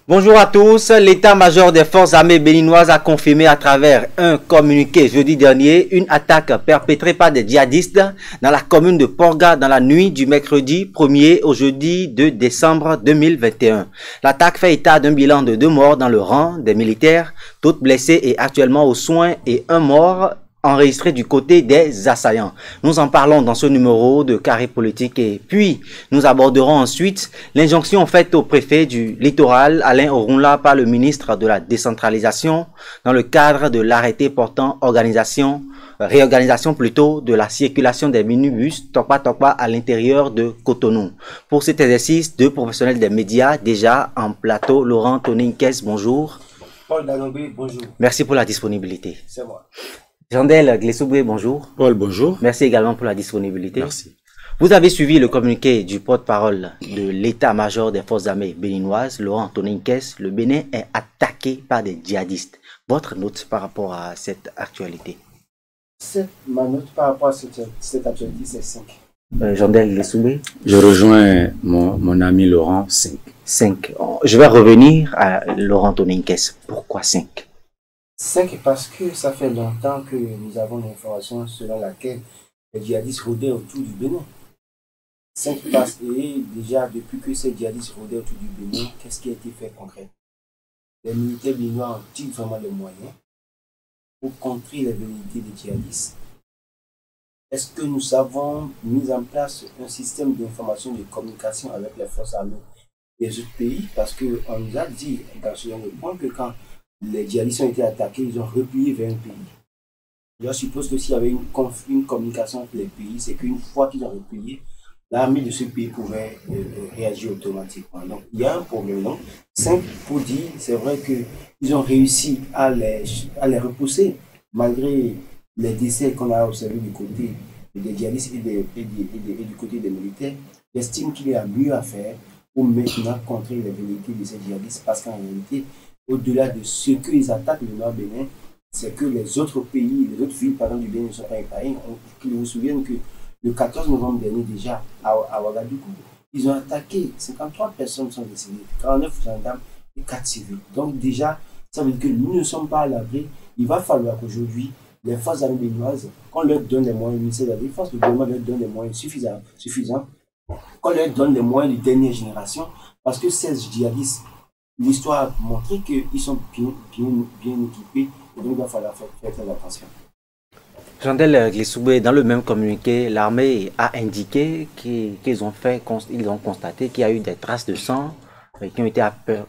Bonjour à tous. L'état-major des forces armées béninoises a confirmé à travers un communiqué jeudi dernier une attaque perpétrée par des djihadistes dans la commune de Porga dans la nuit du mercredi 1er au jeudi 2 décembre 2021. L'attaque fait état d'un bilan de 2 morts dans le rang des militaires, toutes blessées et actuellement aux soins et un mort enregistré du côté des assaillants. Nous en parlons dans ce numéro de Carré Politique et puis nous aborderons ensuite l'injonction faite au préfet du littoral Alain Orunla par le ministre de la décentralisation dans le cadre de l'arrêté portant réorganisation de la circulation des minibus Tokpa à l'intérieur de Cotonou. Pour cet exercice, 2 professionnels des médias déjà en plateau. Laurent Toninkes, bonjour. Paul Danobé, bonjour. Merci pour la disponibilité. C'est moi. Jandel Glessoubé, bonjour. Paul, bonjour. Merci également pour la disponibilité. Merci. Vous avez suivi le communiqué du porte-parole de l'état-major des forces armées béninoises, Laurent Toninkes. Le Bénin est attaqué par des djihadistes. Votre note par rapport à cette actualité? Ma note par rapport à cette actualité, c'est 5. Jandel Glessoubé? Je rejoins mon ami Laurent, 5. 5. Je vais revenir à Laurent Toninkes. Pourquoi 5? 5 parce que ça fait longtemps que nous avons l'information selon laquelle les djihadistes rôdaient autour du Bénin. 5 parce que déjà depuis que ces djihadistes rôdaient autour du Bénin, qu'est-ce qui a été fait concrètement? Les militaires béninois ont-ils vraiment les moyens pour contrer les velléités des djihadistes? Est-ce que nous avons mis en place un système d'information et de communication avec les forces armées des autres pays? Parce qu'on nous a dit dans ce point que quand les djihadistes ont été attaqués, ils ont replié vers un pays. Je suppose que s'il y avait une communication entre les pays, c'est qu'une fois qu'ils ont replié, l'armée de ce pays pouvait réagir automatiquement. Donc il y a un problème. Donc 5 pour dire, c'est vrai qu'ils ont réussi à les repousser, malgré les décès qu'on a observés du côté des djihadistes et du côté des militaires. J'estime qu'il y a mieux à faire pour maintenant contrer les velléités de ces djihadistes, parce qu'en réalité, au-delà de ce qu'ils attaquent le Nord Bénin, c'est que les autres pays, les autres villes, par exemple, du Bénin ne sont pas épargnés. Qu'ils vous souviennent que le 14 novembre dernier, déjà, à Ouagadougou, ils ont attaqué, 53 personnes sont décédées, 49 gendarmes et 4 civils. Donc déjà, ça veut dire que nous ne sommes pas à l'abri. Il va falloir qu'aujourd'hui, les forces armées béninoises, qu'on leur donne les moyens, le ministère de la Défense, le gouvernement leur donne les moyens suffisants, qu'on leur donne les moyens de dernière génération, parce que ces djihadistes, l'histoire a montré qu'ils sont bien équipés, et donc il va falloir faire très attention. Jandel Glessoubé, dans le même communiqué, l'armée a indiqué qu'ils ont constaté qu'il y a eu des traces de sang qui ont été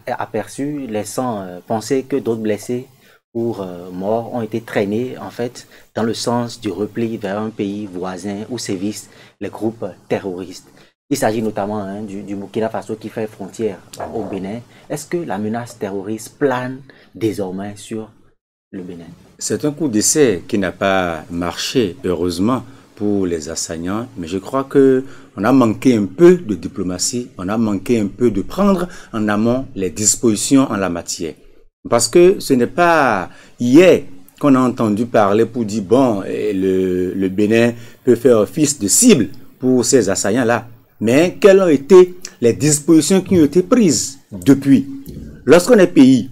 aperçues, laissant penser que d'autres blessés ou morts ont été traînés en fait dans le sens du repli vers un pays voisin où sévissent les groupes terroristes. Il s'agit notamment du Burkina Faso qui fait frontière au Bénin. Est-ce que la menace terroriste plane désormais sur le Bénin? C'est un coup d'essai qui n'a pas marché, heureusement, pour les assaillants. Mais je crois qu'on a manqué un peu de diplomatie, on a manqué un peu de prendre en amont les dispositions en la matière. Parce que ce n'est pas hier qu'on a entendu parler pour dire, bon, le Bénin peut faire office de cible pour ces assaillants-là. Mais quelles ont été les dispositions qui ont été prises depuis? Lorsqu'on est pays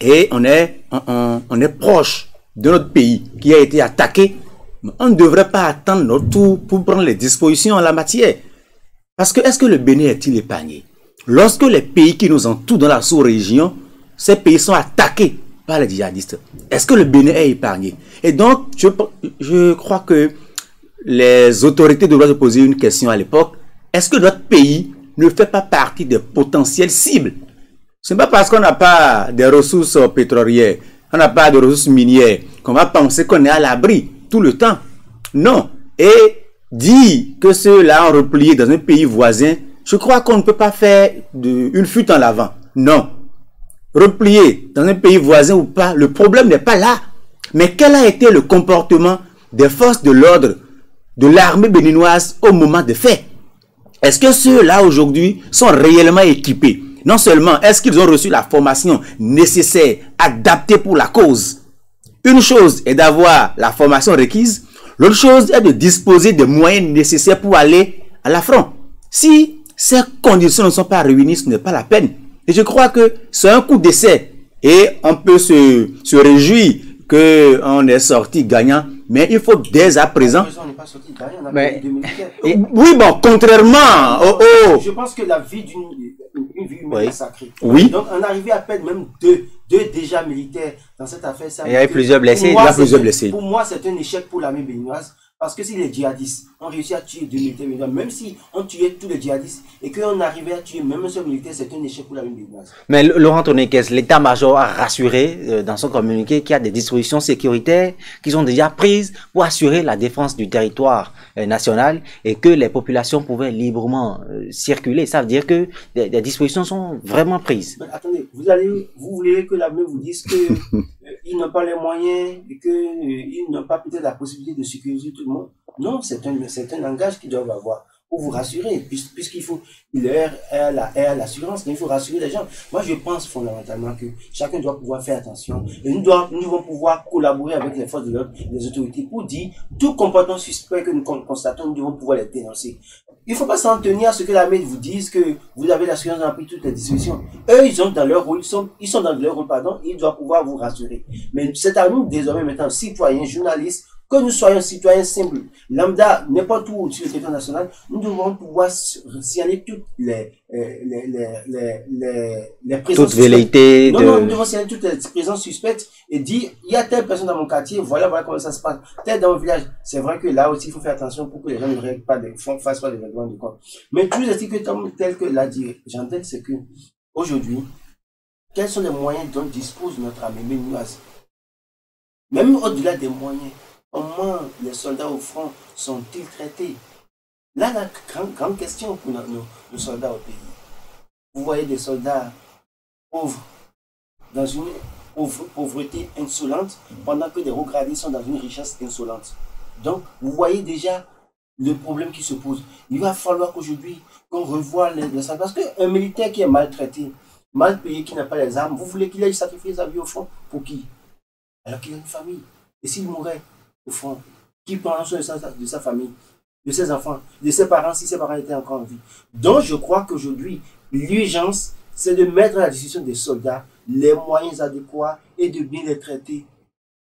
et on est proche de notre pays qui a été attaqué, on ne devrait pas attendre notre tour pour prendre les dispositions en la matière. Parce que est-ce que le Bénin est-il épargné? Lorsque les pays qui nous entourent dans la sous-région, ces pays sont attaqués par les djihadistes, est-ce que le Bénin est épargné? Et donc, je crois que les autorités devraient se poser une question à l'époque. Est-ce que notre pays ne fait pas partie des potentielles cibles? Ce n'est pas parce qu'on n'a pas des ressources pétrolières, on n'a pas de ressources minières, qu'on va penser qu'on est à l'abri tout le temps. Non. Et dire que ceux-là ont replié dans un pays voisin, je crois qu'on ne peut pas faire une fuite en avant. Non. Replier dans un pays voisin ou pas, le problème n'est pas là. Mais quel a été le comportement des forces de l'ordre, de l'armée béninoise au moment des faits? Est-ce que ceux-là aujourd'hui sont réellement équipés? Non seulement est-ce qu'ils ont reçu la formation nécessaire, adaptée pour la cause. Une chose est d'avoir la formation requise, l'autre chose est de disposer des moyens nécessaires pour aller à l'affront. Si ces conditions ne sont pas réunies, ce n'est pas la peine. Et je crois que c'est un coup d'essai. Et on peut se réjouir qu'on est sorti gagnant, mais il faut dès à présent... On n'est pas sorti gagnant, on a Mais- perdu 2004. Oui, bon, contrairement au... Je pense que la vie d'une vie humaine Oui. est sacrée. Oui. Donc, on arrivait à perdre même deux déjà militaires dans cette affaire. Ça Il y avait veut dire que plusieurs blessés, pour moi, il y a plusieurs c'est- blessés. Pour moi, c'est un échec pour l'armée béninoise. Parce que si les djihadistes ont réussi à tuer 2 militaires béninois, même si on tuait tous les djihadistes et qu'on arrivait à tuer même un seul militaire, c'est un échec pour l'armée béninoise. Mais Laurent Tonekes, l'état-major a rassuré dans son communiqué qu'il y a des dispositions sécuritaires qui sont déjà prises pour assurer la défense du territoire national et que les populations pouvaient librement circuler. Ça veut dire que des dispositions sont vraiment prises. Mais attendez, vous voulez que l'armée vous dise que ils n'ont pas les moyens et que ils n'ont pas peut-être la possibilité de sécuriser tout le monde. Non, c'est un langage qu'ils doivent avoir pour vous rassurer, puisqu'il faut l'assurance, mais il faut rassurer les gens. Moi, je pense fondamentalement que chacun doit pouvoir faire attention et nous devons pouvoir collaborer avec les forces de l'ordre, les autorités pour dire tout comportement suspect que nous constatons, nous devons pouvoir les dénoncer. Il ne faut pas s'en tenir à ce que l'armée vous dise que vous avez l'assurance d'avoir pris toutes les dispositions. Eux, ils sont dans leur rôle, ils sont dans leur rôle, pardon, ils doivent pouvoir vous rassurer. Mais c'est à nous, désormais, maintenant, citoyens, journalistes, que nous soyons citoyens simples, lambda, n'importe où sur le territoire national, nous devons pouvoir signaler toutes les présences Toute velléité non, de... non, nous devons signaler toutes les présences suspectes et dire, il y a telle personne dans mon quartier, voilà comment ça se passe, telle dans mon village. C'est vrai que là aussi, il faut faire attention pour que les gens ne règlent pas fassent pas des règlements de compte. Mais toujours est-il que, tel que l'a dit Jean-Tel, c'est que, aujourd'hui, quels sont les moyens dont dispose notre armée béninoise? Même au-delà des moyens, comment les soldats au front sont-ils traités? Là, la grande question pour nos soldats au pays. Vous voyez des soldats pauvres, dans une pauvreté insolente, pendant que des regradés sont dans une richesse insolente. Donc, vous voyez déjà le problème qui se pose. Il va falloir qu'aujourd'hui, qu'on revoie les soldats. Parce qu'un militaire qui est maltraité, mal payé, qui n'a pas les armes, vous voulez qu'il aille sacrifier sa vie au front? Pour qui? Alors qu'il a une famille. Et s'il mourait au front, qui prend soin de sa famille, de ses enfants, de ses parents, si ses parents étaient encore en vie? Donc, je crois qu'aujourd'hui, l'urgence, c'est de mettre à la disposition des soldats les moyens adéquats et de bien les traiter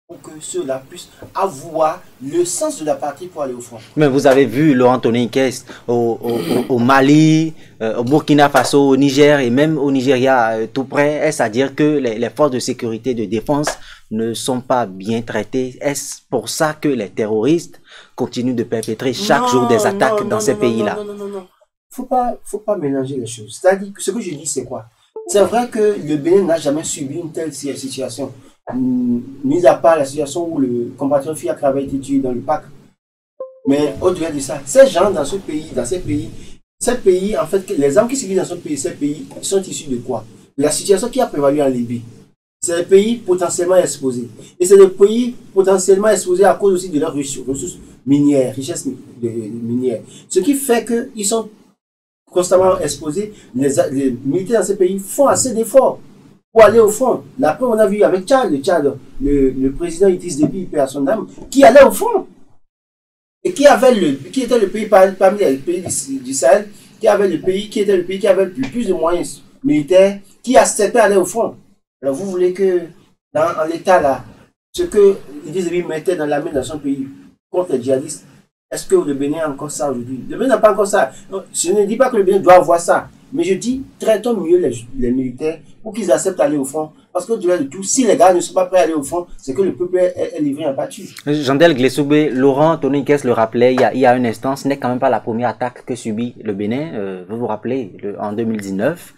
pour que ceux-là puissent avoir le sens de la patrie pour aller au front. Mais vous avez vu Laurent Tonekes au Mali, au Burkina Faso, au Niger et même au Nigeria tout près. Est-ce à dire que les forces de sécurité et de défense ne sont pas bien traitées? Est-ce pour ça que les terroristes continuent de perpétrer chaque jour des attaques dans ces pays-là? Non. Faut pas mélanger les choses. C'est-à-dire que ce que je dis, c'est quoi? C'est vrai que le Bénin n'a jamais subi une telle situation. Mis à part la situation où le compatriote Fiacre avait été tué dans le parc. Mais au-delà de ça, ces gens dans ces pays, en fait, les armes qui circulent dans ces pays sont issus de quoi? La situation qui a prévalu en Libye. C'est des pays potentiellement exposés. Et c'est des pays potentiellement exposés à cause aussi de leurs ressources minières, richesses minières. Ce qui fait qu'ils sont constamment exposés. Les militaires dans ces pays font assez d'efforts pour aller au front. Là, après, on a vu avec Tchad, le président Idriss Déby, paix à son âme, qui allait au front. Et qui était le pays parmi les pays du Sahel, qui était le pays qui avait le plus de moyens militaires, qui acceptait d'aller au front. Alors vous voulez que, en l'état là, ce que Idriss Déby mettait dans la main dans son pays contre les djihadistes, est-ce que le Bénin a encore ça aujourd'hui? Le Bénin n'a pas encore ça. Donc, je ne dis pas que le Bénin doit avoir ça, mais je dis, traitons mieux les militaires pour qu'ils acceptent d'aller au front. Parce qu'au-delà de tout, si les gars ne sont pas prêts à aller au front, c'est que le peuple est livré en pâture. Jean-Del Glessoubé, Laurent Tonekes le rappelait il y a un instant, ce n'est quand même pas la première attaque que subit le Bénin. Vous vous rappelez, en 2019,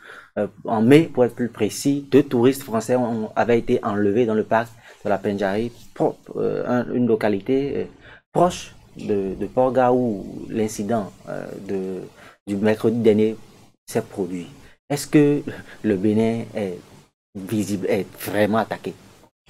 en mai pour être plus précis, 2 touristes français avaient été enlevés dans le parc de la Pendjari, une localité proche de Porga où l'incident du mercredi dernier s'est produit. Est-ce que le Bénin est vraiment attaqué?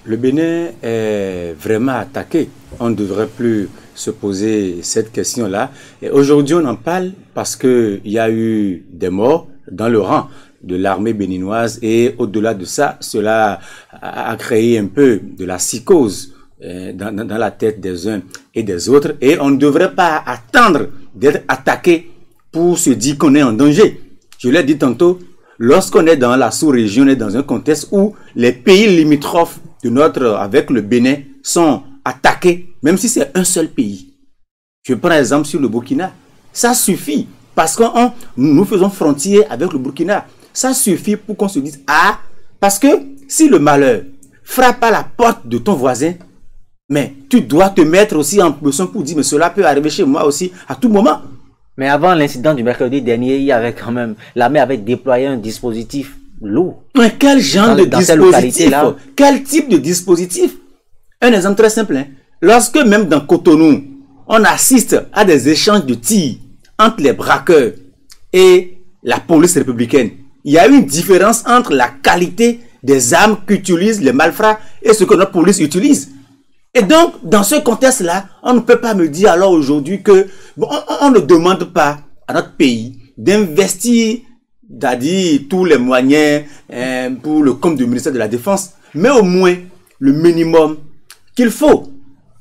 Le Bénin est vraiment attaqué. On ne devrait plus se poser cette question-là. Et aujourd'hui, on en parle parce qu'il y a eu des morts dans le rang de l'armée béninoise et au-delà de ça, cela a créé un peu de la psychose dans la tête des uns et des autres et on ne devrait pas attendre d'être attaqué pour se dire qu'on est en danger. Je l'ai dit tantôt, lorsqu'on est dans la sous-région, on est dans un contexte où les pays limitrophes avec le Bénin sont attaqués, même si c'est un seul pays. Je prends exemple sur le Burkina. Ça suffit, parce que nous faisons frontière avec le Burkina. Ça suffit pour qu'on se dise, ah, parce que si le malheur frappe à la porte de ton voisin, mais tu dois te mettre aussi en position pour dire, mais cela peut arriver chez moi aussi à tout moment. Mais avant l'incident du mercredi dernier, il y avait quand même, l'armée avait déployé un dispositif lourd. Mais quel genre de dispositif? Quel type de dispositif? Un exemple très simple. Hein. Lorsque même dans Cotonou, on assiste à des échanges de tirs entre les braqueurs et la police républicaine, il y a une différence entre la qualité des armes qu'utilisent les malfrats et ce que notre police utilise. Et donc, dans ce contexte-là, on ne peut pas me dire alors aujourd'hui que bon, on ne demande pas à notre pays d'investir, c'est-à-dire tous les moyens pour le compte du ministère de la Défense, mais au moins le minimum qu'il faut.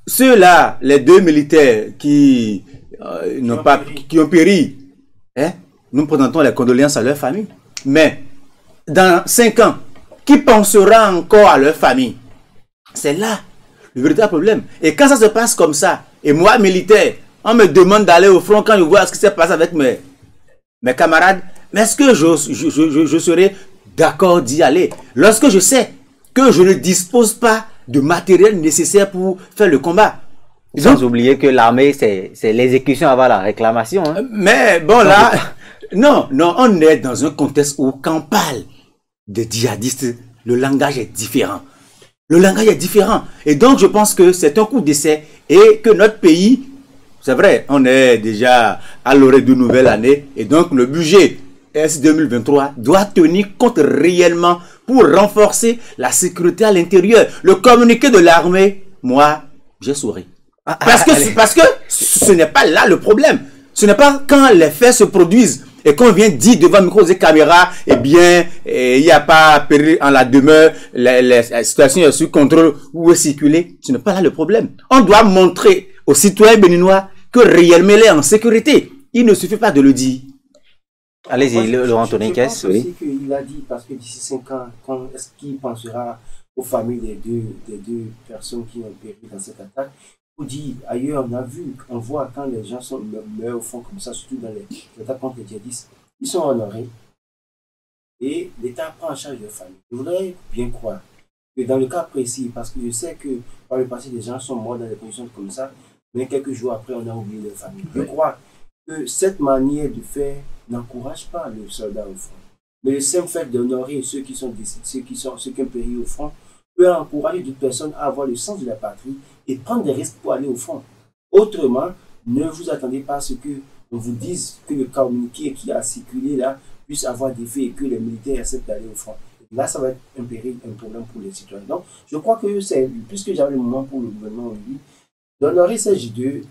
Ceux-là, les 2 militaires qui ont péri, hein, nous présentons les condoléances à leur famille. Mais dans 5 ans, qui pensera encore à leur famille? C'est là le véritable problème. Et quand ça se passe comme ça, et moi, militaire, on me demande d'aller au front quand je vois ce qui s'est passé avec mes camarades, mais est-ce que je serai d'accord d'y aller? Lorsque je sais que je ne dispose pas de matériel nécessaire pour faire le combat. Sans oublier que l'armée, c'est l'exécution avant la réclamation. Hein. Mais bon, là, non, on est dans un contexte où quand on parle des djihadistes, le langage est différent. Le langage est différent. Et donc, je pense que c'est un coup d'essai et que notre pays, c'est vrai, on est déjà à l'orée de nouvelle année et donc le budget S 2023 doit tenir compte réellement pour renforcer la sécurité à l'intérieur. Le communiqué de l'armée, moi, j'ai souri. Parce que ce n'est pas là le problème. Ce n'est pas quand les faits se produisent et qu'on vient dire devant le micro des caméras, eh bien, il n'y a pas péril en la demeure, la situation est sous contrôle ou est circulée. Ce n'est pas là le problème. On doit montrer aux citoyens béninois que réellement il est en sécurité. Il ne suffit pas de le dire. Allez-y, Laurent Toninquès. Je pense aussi qu'il a dit, parce que d'ici 5 ans, est-ce qu'il pensera aux familles des deux personnes qui ont péri dans cette attaque? On dit, ailleurs, on voit quand les gens meurent au fond comme ça, surtout dans les attaques contre les djihadistes, ils sont honorés et l'État prend en charge leur famille. Je voudrais bien croire que dans le cas précis, parce que je sais que par le passé, des gens sont morts dans des conditions comme ça, mais quelques jours après, on a oublié leur famille. Je crois que cette manière de faire n'encourage pas le soldat au front. Mais le simple fait d'honorer ceux qui ont péri au front peut encourager d'autres personnes à avoir le sens de la patrie et prendre des risques pour aller au front. Autrement, ne vous attendez pas à ce qu'on vous dise que le communiqué qui a circulé là puisse avoir des faits et que les militaires acceptent d'aller au front. Là, ça va être un péril, un problème pour les citoyens. Donc, je crois que c'est, puisque j'avais le moment pour le gouvernement aujourd'hui, d'honorer ces deux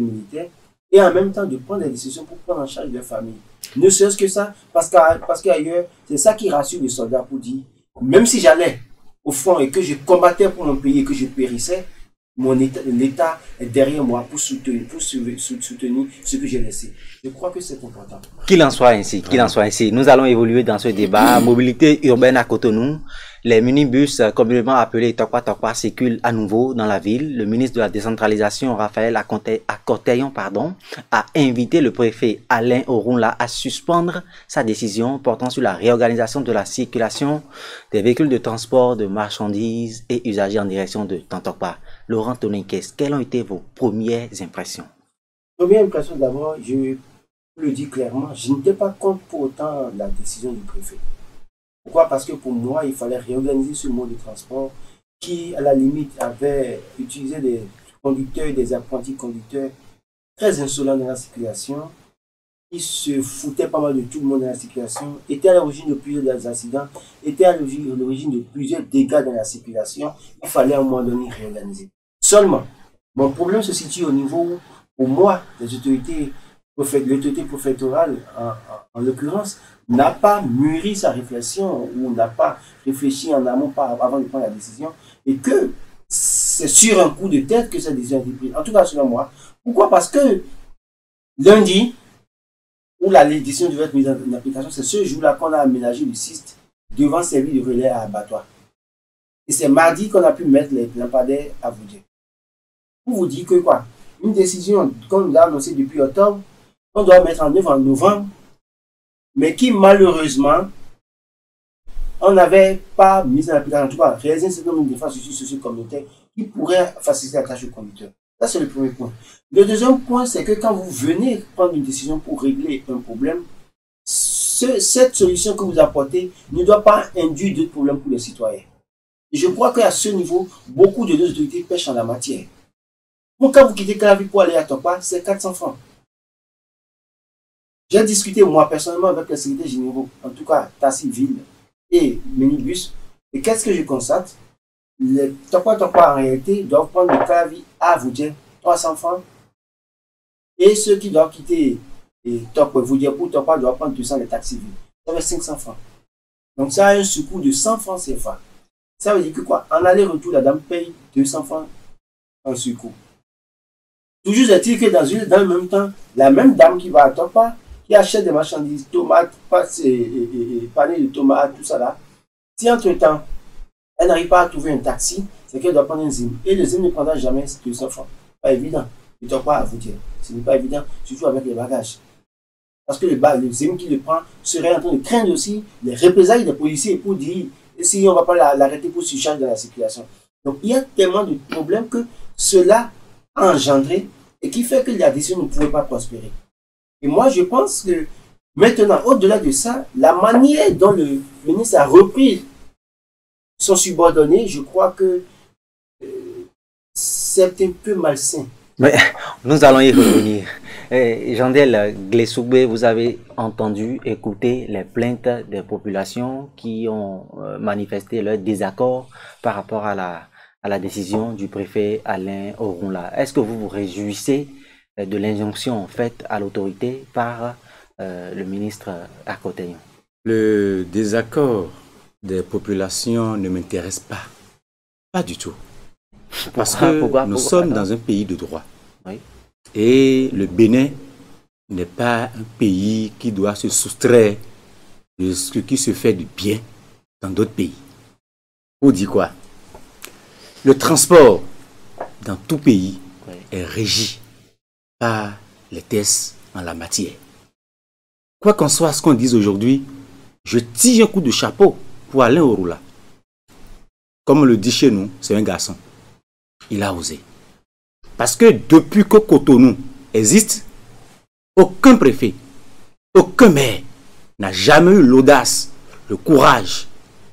militaires et en même temps de prendre des décisions pour prendre en charge leur famille. Ne serait-ce que ça, parce qu'ailleurs, c'est ça qui rassure les soldats pour dire, même si j'allais au front et que je combattais pour mon pays et que je périssais, l'État est derrière moi pour soutenir ce que j'ai laissé. Je crois que c'est important. Qu'il en soit ainsi, Nous allons évoluer dans ce débat. Mobilité urbaine à Cotonou. Les minibus, communément appelés Tokwa, circulent à nouveau dans la ville. Le ministre de la décentralisation, Raphaël Akoteyon, a invité le préfet Alain Orunla à suspendre sa décision portant sur la réorganisation de la circulation des véhicules de transport de marchandises et usagers en direction de Tantokwa. Laurent Toninquès, quelles ont été vos premières impressions? Première impression, d'abord, je le dis clairement, je n'étais pas contre pour autant la décision du préfet. Pourquoi? Parce que pour moi, il fallait réorganiser ce mode de transport qui, à la limite, avait utilisé des conducteurs, des apprentis conducteurs très insolents dans la circulation, qui se foutaient pas mal de tout le monde dans la circulation, étaient à l'origine de plusieurs accidents, étaient à l'origine de plusieurs dégâts dans la circulation. Il fallait à un moment donné réorganiser. Seulement, mon problème se situe au niveau où, pour moi, l'autorité préfectorale, en l'occurrence, n'a pas mûri sa réflexion ou n'a pas réfléchi en amont avant de prendre la décision et que c'est sur un coup de tête que cette décision a été prise. En tout cas, selon moi. Pourquoi? Parce que lundi, où la décision devait être mise en application, c'est ce jour-là qu'on a aménagé le site devant servir de relais à abattoir. Et c'est mardi qu'on a pu mettre les lampadaires à vous dire. Pour vous dire que quoi, une décision qu'on nous a annoncée depuis octobre, on doit mettre en œuvre en novembre, mais qui malheureusement, on n'avait pas mis en application, en tout cas, réalisé un certain nombre d'infrastructures socio-communautaires qui pourraient faciliter la tâche au conducteur. Ça, c'est le premier point. Le deuxième point, c'est que quand vous venez prendre une décision pour régler un problème, cette solution que vous apportez ne doit pas induire d'autres problèmes pour les citoyens. Et je crois qu'à ce niveau, beaucoup de nos autorités pêchent en la matière. Pour quand vous quittez Calavi pour aller à Topa, c'est 400 francs. J'ai discuté moi personnellement avec les secrétaires généraux, en tout cas Tassi Ville et Minibus, et qu'est-ce que je constate? Les Topa en réalité doivent prendre le Calavi à Voudier, 300 francs, et ceux qui doivent quitter Topa, Voudier pour Topa doivent prendre 200 les taxis villes. Ça fait 500 francs. Donc ça a un surcoût de 100 francs CFA. Ça veut dire que quoi? En aller-retour, la dame paye 200 francs en surcoût. Toujours est-il que dans le même temps, la même dame qui va à Topa, qui achète des marchandises, tomates, paniers de tomates, tout ça là, si entre-temps, elle n'arrive pas à trouver un taxi, c'est qu'elle doit prendre un ZIM. Et le ZIM ne prendra jamais 200 francs. Pas évident. Il ne doit pas à vous dire. Ce n'est pas évident, surtout avec les bagages. Parce que le ZIM qui le prend serait en train de craindre aussi les représailles des policiers pour dire si on ne va pas l'arrêter pour surcharge de la circulation. Donc il y a tellement de problèmes que cela a engendré et qui fait que la décision ne pouvait pas prospérer. Et moi, je pense que maintenant, au-delà de ça, la manière dont le ministre a repris son subordonné, je crois que c'est un peu malsain. Mais nous allons y revenir. Jandel Glessoubé, vous avez entendu, écouté les plaintes des populations qui ont manifesté leur désaccord par rapport à la décision du préfet Alain Orunla. Est-ce que vous vous réjouissez de l'injonction faite à l'autorité par le ministre Akoteyon? Le désaccord des populations ne m'intéresse pas. Pas du tout. Parce que nous sommes dans un pays de droit. Oui. Et le Bénin n'est pas un pays qui doit se soustraire de ce qui se fait de bien dans d'autres pays. Pour dire quoi? Le transport dans tout pays est régi par les tests en la matière. Quoi qu'en soit ce qu'on dise aujourd'hui, je tire un coup de chapeau pour Alain Orunla. Comme on le dit chez nous, c'est un garçon. Il a osé. Parce que depuis que Cotonou existe, aucun préfet, aucun maire n'a jamais eu l'audace, le courage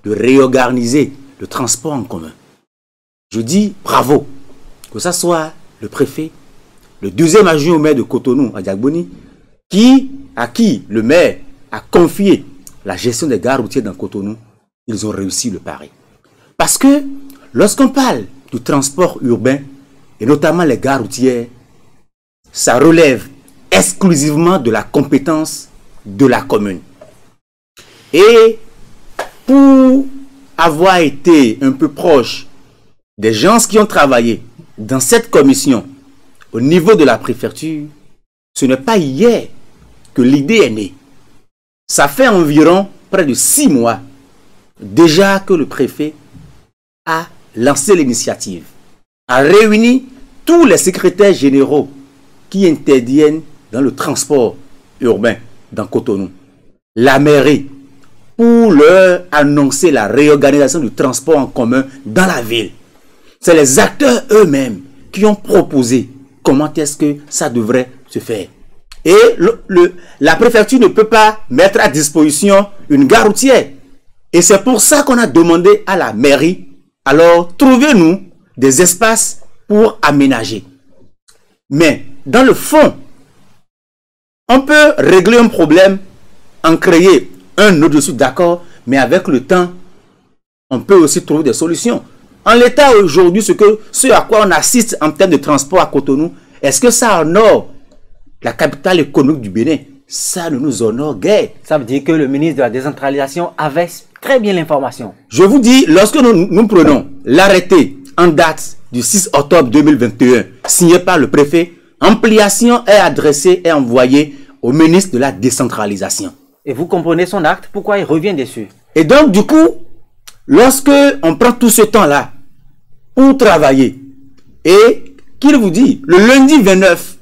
de réorganiser le transport en commun. Je dis bravo, que ce soit le préfet, le deuxième adjoint au maire de Cotonou, Adiagboni, à qui le maire a confié la gestion des gares routières dans Cotonou, ils ont réussi le pari. Parce que lorsqu'on parle du transport urbain, et notamment les gares routières, ça relève exclusivement de la compétence de la commune. Et pour avoir été un peu proche des gens qui ont travaillé dans cette commission au niveau de la préfecture, ce n'est pas hier que l'idée est née. Ça fait environ près de 6 mois déjà que le préfet a lancé l'initiative, a réuni tous les secrétaires généraux qui interviennent dans le transport urbain dans Cotonou, la mairie, pour leur annoncer la réorganisation du transport en commun dans la ville. C'est les acteurs eux-mêmes qui ont proposé comment est-ce que ça devrait se faire. Et la préfecture ne peut pas mettre à disposition une gare routière. Et c'est pour ça qu'on a demandé à la mairie, alors trouvez-nous des espaces pour aménager. Mais dans le fond, on peut régler un problème en créer un autre, je suis d'accord, mais avec le temps, on peut aussi trouver des solutions. En l'état aujourd'hui, ce à quoi on assiste en termes de transport à Cotonou, est-ce que ça honore la capitale économique du Bénin? Ça ne nous honore guère. Ça veut dire que le ministre de la décentralisation avait très bien l'information. Je vous dis, lorsque nous prenons l'arrêté en date du 6 octobre 2021, signé par le préfet, ampliation est adressée et envoyée au ministre de la décentralisation. Et vous comprenez son acte, pourquoi il revient dessus? Et donc, du coup, lorsque on prend tout ce temps-là pour travailler, et qu'il vous dit, le lundi 29,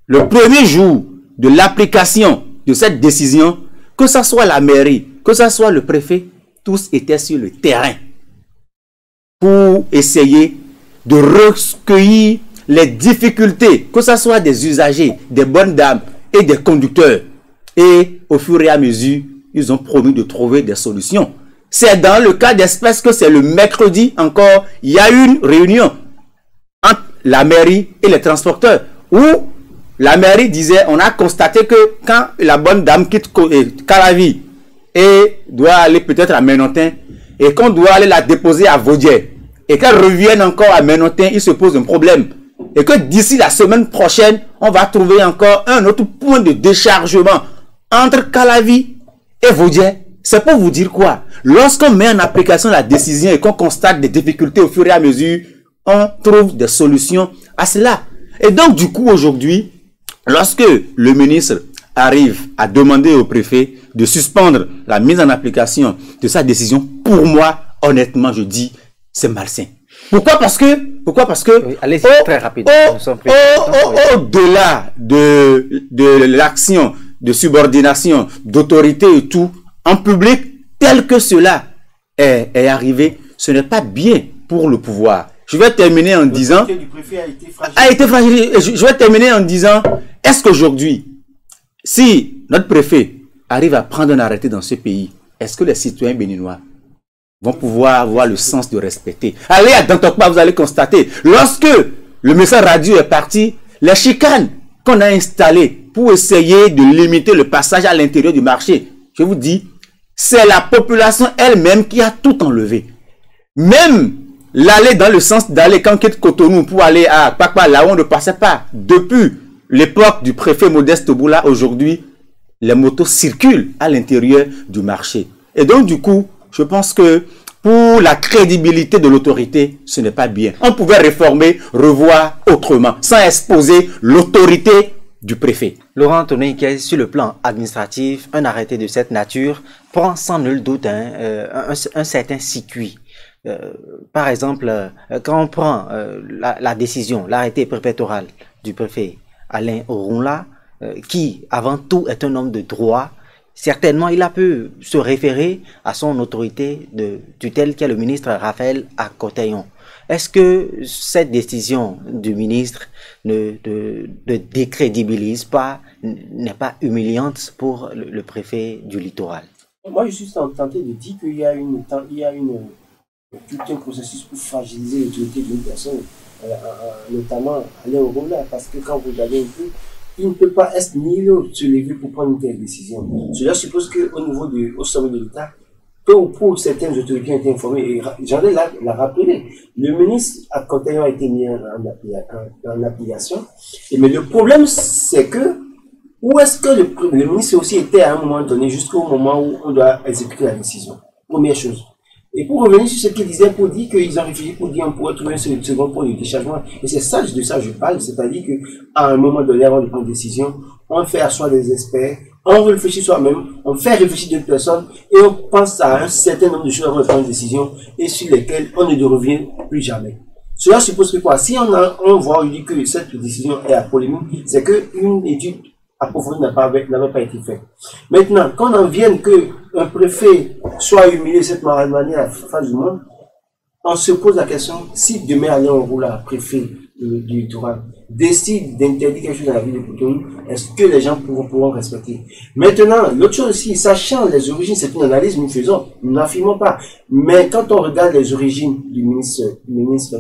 le premier jour de l'application de cette décision, que ce soit la mairie, que ce soit le préfet, tous étaient sur le terrain pour essayer de recueillir les difficultés, que ce soit des usagers, des bonnes dames et des conducteurs. Et au fur et à mesure, ils ont promis de trouver des solutions. C'est dans le cas d'espèce que c'est le mercredi encore, il y a eu une réunion entre la mairie et les transporteurs où la mairie disait, on a constaté que quand la bonne dame quitte Calavi et doit aller peut-être à Ménotin et qu'on doit aller la déposer à Vaudier et qu'elle revienne encore à Ménotin, il se pose un problème. Et que d'ici la semaine prochaine, on va trouver encore un autre point de déchargement entre Calavi et Vaudier. C'est pour vous dire quoi? Lorsqu'on met en application la décision et qu'on constate des difficultés au fur et à mesure, on trouve des solutions à cela. Et donc, du coup, aujourd'hui, lorsque le ministre arrive à demander au préfet de suspendre la mise en application de sa décision, pour moi, honnêtement, je dis, c'est malsain. Pourquoi? Parce que oui, allez-y très rapide. Au-delà de l'action de subordination, d'autorité et tout, en public, tel que cela est arrivé, ce n'est pas bien pour le pouvoir. Je vais terminer en disant... Le du préfet a été fragilisé. Je vais terminer en disant, est-ce qu'aujourd'hui, si notre préfet arrive à prendre un arrêté dans ce pays, est-ce que les citoyens béninois vont pouvoir avoir le sens de respecter? Allez à Dantokpa, vous allez constater, lorsque le message radio est parti, les chicanes qu'on a installées pour essayer de limiter le passage à l'intérieur du marché, je vous dis, c'est la population elle-même qui a tout enlevé. Même l'aller dans le sens d'aller quand on quitte Cotonou pour aller à Kpakpa, là où on ne passait pas. Depuis l'époque du préfet Modeste Boula, aujourd'hui, les motos circulent à l'intérieur du marché. Et donc, du coup, je pense que pour la crédibilité de l'autorité, ce n'est pas bien. On pouvait réformer, revoir autrement, sans exposer l'autorité du préfet. Laurent Antonin, sur le plan administratif, un arrêté de cette nature prend sans nul doute un certain circuit. Par exemple, quand on prend la décision, l'arrêté préfectoral du préfet Alain Orunla, qui avant tout est un homme de droit, certainement il a pu se référer à son autorité de tutelle qui est le ministre Raphaël Akotayon. Est-ce que cette décision du ministre ne décrédibilise pas, n'est pas humiliante pour le préfet du littoral? Moi, je suis tenté de dire qu'il y a tout un processus pour fragiliser l'autorité d'une personne, notamment Alain Orunla, parce que quand vous regardez un peu, il ne peut pas être ni l'autre se lever pour prendre une telle décision. Cela suppose qu'au niveau au sommet de l'État, peu ou pour certaines autorités ont été informées, et j'en ai l'a rappelé, le ministre Akotayon a été mis en application, mais le problème c'est que, où est-ce que le ministre aussi était à un moment donné, jusqu'au moment où on doit exécuter la décision? Première chose. Et pour revenir sur ce qu'il disait, pour dire qu'ils ont réfléchi, pour dire qu'on pourrait trouver un second point de déchargement, et c'est ça, de ça que je parle, c'est-à-dire qu'à un moment donné, avant de prendre une décision, on fait asseoir des experts, on réfléchit soi-même, on fait réfléchir d'autres personnes, et on pense à un certain nombre de choses avant de prendre une décision, et sur lesquelles on ne revient plus jamais. Cela suppose que quoi? Si on voit aujourd'hui que cette décision est à polémique, c'est qu'une étude approfondie n'avait pas été faite. Maintenant, quand on en vienne qu'un préfet soit humilié de cette manière face du monde, on se pose la question, si demain Alain Orunla, préfet du littoral, décide d'interdire quelque chose dans la ville de Cotonou, est-ce que les gens pourront respecter? Maintenant, l'autre chose aussi, sachant les origines, c'est une analyse que nous faisons, nous n'affirmons pas. Mais quand on regarde les origines du ministre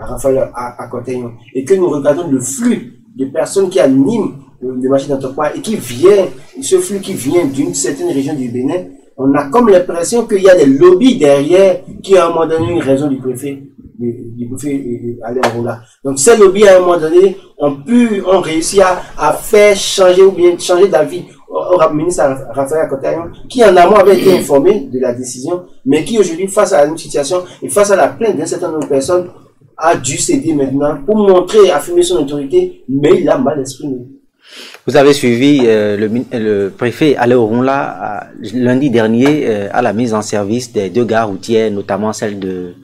Raphaël Akotayon, et que nous regardons le flux de personnes qui animent le marché d'Antokpa et ce flux qui vient d'une certaine région du Bénin, on a comme l'impression qu'il y a des lobbies derrière qui, à un moment donné, une raison du préfet Alain Orunla. Donc, ces lobbies, à un moment donné, ont réussi à faire changer ou bien changer d'avis au ministre Raphaël Akotayon, qui en amont avait été informé de la décision, mais qui aujourd'hui, face à une situation et face à la plainte d'un certain nombre de personnes, a dû céder maintenant pour montrer, affirmer son autorité, mais il a mal exprimé. Vous avez suivi le préfet Alain Orunla lundi dernier à la mise en service des 2 gares routières, notamment celle de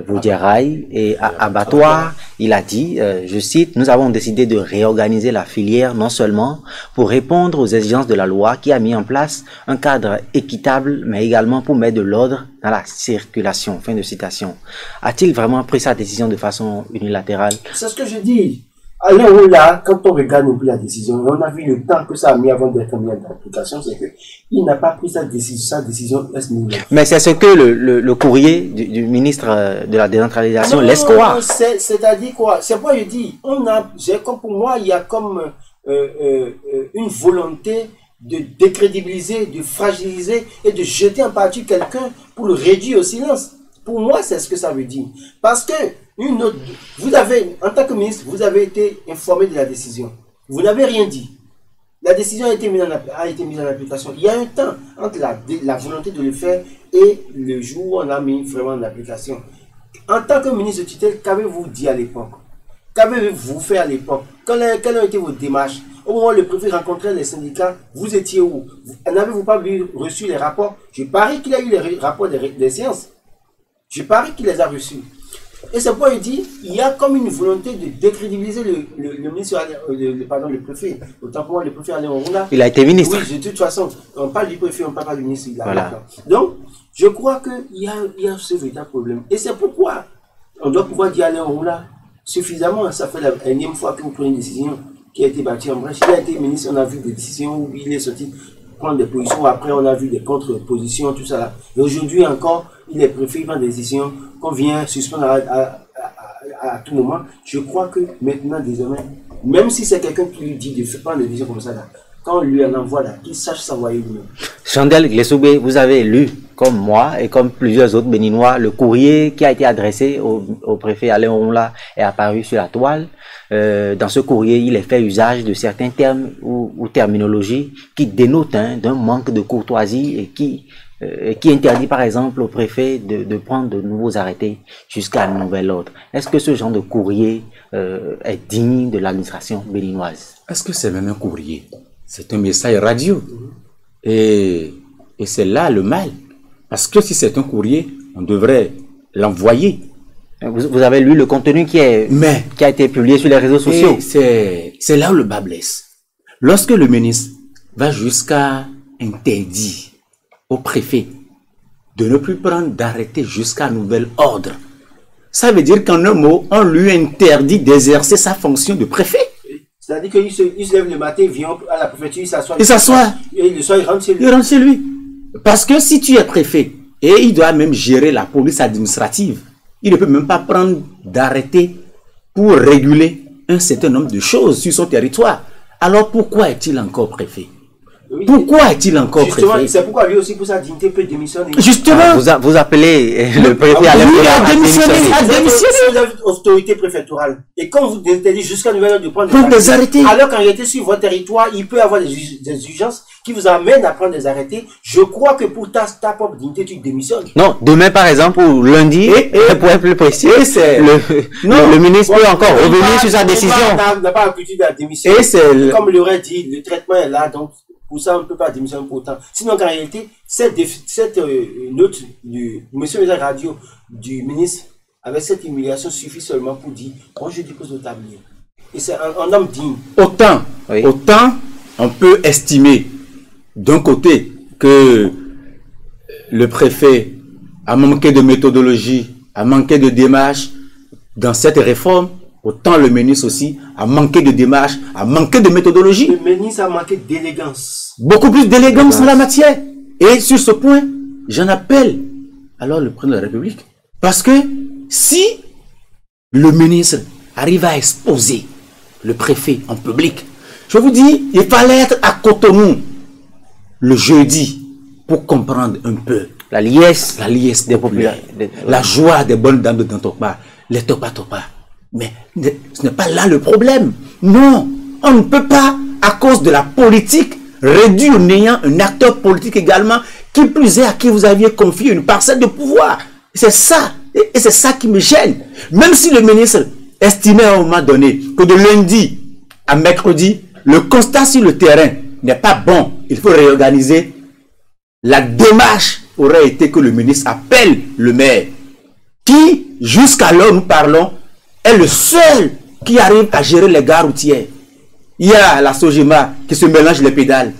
Vaudierail et Abattoir. Il a dit, je cite, « Nous avons décidé de réorganiser la filière non seulement pour répondre aux exigences de la loi qui a mis en place un cadre équitable, mais également pour mettre de l'ordre dans la circulation. » Fin de citation. A-t-il vraiment pris sa décision de façon unilatérale? C'est ce que je dis. Alors là, quand on regarde un peu la décision, on a vu le temps que ça a mis avant d'être mis en application, c'est qu'il n'a pas pris sa décision à ce niveau. Mais c'est ce que le courrier du ministre de la décentralisation laisse croire. C'est-à-dire quoi? C'est pourquoi je dis, comme pour moi, il y a comme une volonté de décrédibiliser, de fragiliser et de jeter en partie quelqu'un pour le réduire au silence. Pour moi, c'est ce que ça veut dire. Parce que vous avez, en tant que ministre, vous avez été informé de la décision. Vous n'avez rien dit. La décision a été mise en application. Il y a un temps entre la volonté de le faire et le jour où on a mis vraiment en application. En tant que ministre de tutelle, qu'avez-vous dit à l'époque? Qu'avez-vous fait à l'époque? Quelles ont été vos démarches? Au moment où le préfet rencontrait les syndicats, vous étiez où? N'avez-vous pas reçu les rapports? Je parie qu'il a eu les rapports des séances. Je parie qu'il les a reçus. Et c'est pourquoi il dit, il y a comme une volonté de décrédibiliser le ministre, le préfet. Autant pour moi, le préfet Alain Orunla. Il a été ministre. Oui, de toute façon, on parle du préfet, on parle pas du ministre. Voilà. Donc, je crois qu'il y a ce véritable problème. Et c'est pourquoi on doit pouvoir dire à Alain Orunla suffisamment. Ça fait la énième fois que vous prenez une décision qui a été battue en brèche. Il a été ministre, on a vu des décisions où il est sorti prendre des positions. Après, on a vu des contre-positions, tout ça là. Et aujourd'hui encore, il est préfet, il prend des décisions qu'on vient suspendre à tout moment. Je crois que maintenant, désormais, même si c'est quelqu'un qui lui dit de prendre des décisions comme ça là, quand on lui en envoie là, qu'il sache s'envoyer lui-même. Chandel Glessoubé, vous avez lu, comme moi et comme plusieurs autres Béninois, le courrier qui a été adressé au préfet Alain Orunla est apparu sur la toile. Dans ce courrier, il est fait usage de certains termes ou terminologies qui dénotent d'un manque de courtoisie et qui interdit par exemple au préfet de prendre de nouveaux arrêtés jusqu'à un nouvel ordre. Est-ce que ce genre de courrier est digne de l'administration béninoise? Est-ce que c'est même un courrier? C'est un message radio. Et c'est là le mal. Parce que si c'est un courrier, on devrait l'envoyer. Vous avez lu le contenu qui a été publié sur les réseaux sociaux. C'est là où le bas blesse. Lorsque le ministre va jusqu'à interdire au préfet de ne plus prendre d'arrêté jusqu'à nouvel ordre, ça veut dire qu'en un mot, on lui interdit d'exercer sa fonction de préfet. C'est-à-dire qu'il se lève le matin, il vient à la préfecture, il s'assoit. Il s'assoit. Et le soir, il rentre chez lui. Il rentre chez lui. Parce que si tu es préfet, et il doit même gérer la police administrative, il ne peut même pas prendre d'arrêté pour réguler un certain nombre de choses sur son territoire. Alors pourquoi est-il encore préfet? Oui, pourquoi est-il encore préfet? C'est pourquoi lui aussi, pour sa dignité, peut démissionner. Justement. Vous appelez le préfet à démissionner. C'est l'autorité préfectorale. Et quand vous interdisez jusqu'à nouvel ordre de prendre des arrêtés, alors qu'en réalité, sur votre territoire, il peut y avoir des urgences qui vous amènent à prendre des arrêtés. Je crois que pour ta propre dignité, tu démissionnes. Non, demain par exemple, ou lundi, pour être plus précis, le ministre peut encore revenir sur sa décision. On n'a pas l'habitude à démissionner. Comme l'aurait dit, le traitement est là, donc pour ça, on ne peut pas démissionner pour autant. Sinon, en réalité, cette note du monsieur Mézard Radio du ministre, avec cette humiliation, suffit seulement pour dire, moi je dépose au tablier. Et c'est un homme digne. Autant on peut estimer d'un côté que le préfet a manqué de méthodologie, a manqué de démarche dans cette réforme, autant le ministre aussi a manqué de démarche, a manqué de méthodologie. Le ministre a manqué d'élégance. Beaucoup plus d'élégance en la matière. Et sur ce point, j'en appelle alors le président de la République. Parce que si le ministre arrive à exposer le préfet en public, je vous dis, il fallait être à Cotonou le jeudi pour comprendre un peu la liesse des populaires, la joie des bonnes dames de Dantopa, les topa-topa. Mais ce n'est pas là le problème. Non, on ne peut pas, à cause de la politique, réduire au néant un acteur politique également, qui plus est à qui vous aviez confié une parcelle de pouvoir. C'est ça, et c'est ça qui me gêne. Même si le ministre estimait à un moment donné que de lundi à mercredi, le constat sur le terrain n'est pas bon, il faut réorganiser, la démarche aurait été que le ministre appelle le maire, qui, jusqu'alors nous parlons, est le seul qui arrive à gérer les gares routières. Il y a la Sogema qui se mélange les pédales.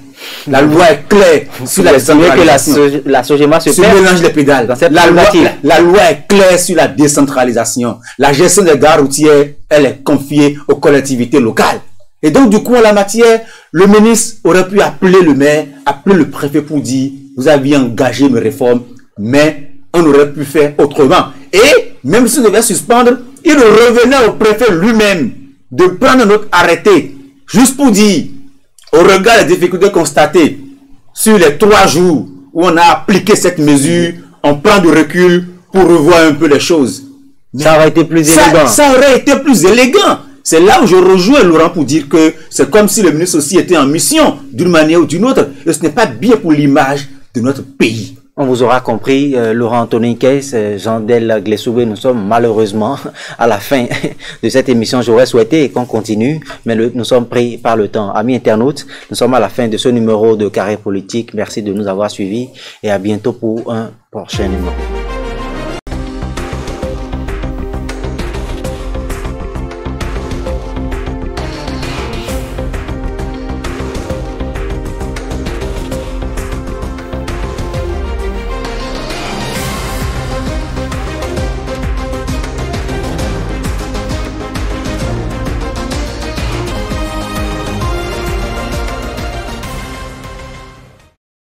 La loi est claire sur la décentralisation. La Sogema se mélange les pédales. La loi est claire sur la décentralisation. La gestion des gares routières, elle est confiée aux collectivités locales. Et donc, du coup, en la matière, le ministre aurait pu appeler le maire, appeler le préfet pour dire, vous aviez engagé une réforme, mais on aurait pu faire autrement. Et même si on devait suspendre, il revenait au préfet lui-même de prendre notre arrêté, juste pour dire, au regard des difficultés constatées sur les 3 jours où on a appliqué cette mesure, on prend du recul pour revoir un peu les choses. Mais ça aurait été plus élégant. Ça aurait été plus élégant. C'est là où je rejoins Laurent pour dire que c'est comme si le ministre aussi était en mission d'une manière ou d'une autre. Et ce n'est pas bien pour l'image de notre pays. On vous aura compris, Laurent Antonin Kess, Jean-Del Glessoubé, nous sommes malheureusement à la fin de cette émission. J'aurais souhaité qu'on continue, mais nous sommes pris par le temps. Amis internautes, nous sommes à la fin de ce numéro de Carré Politique. Merci de nous avoir suivis et à bientôt pour un prochain numéro.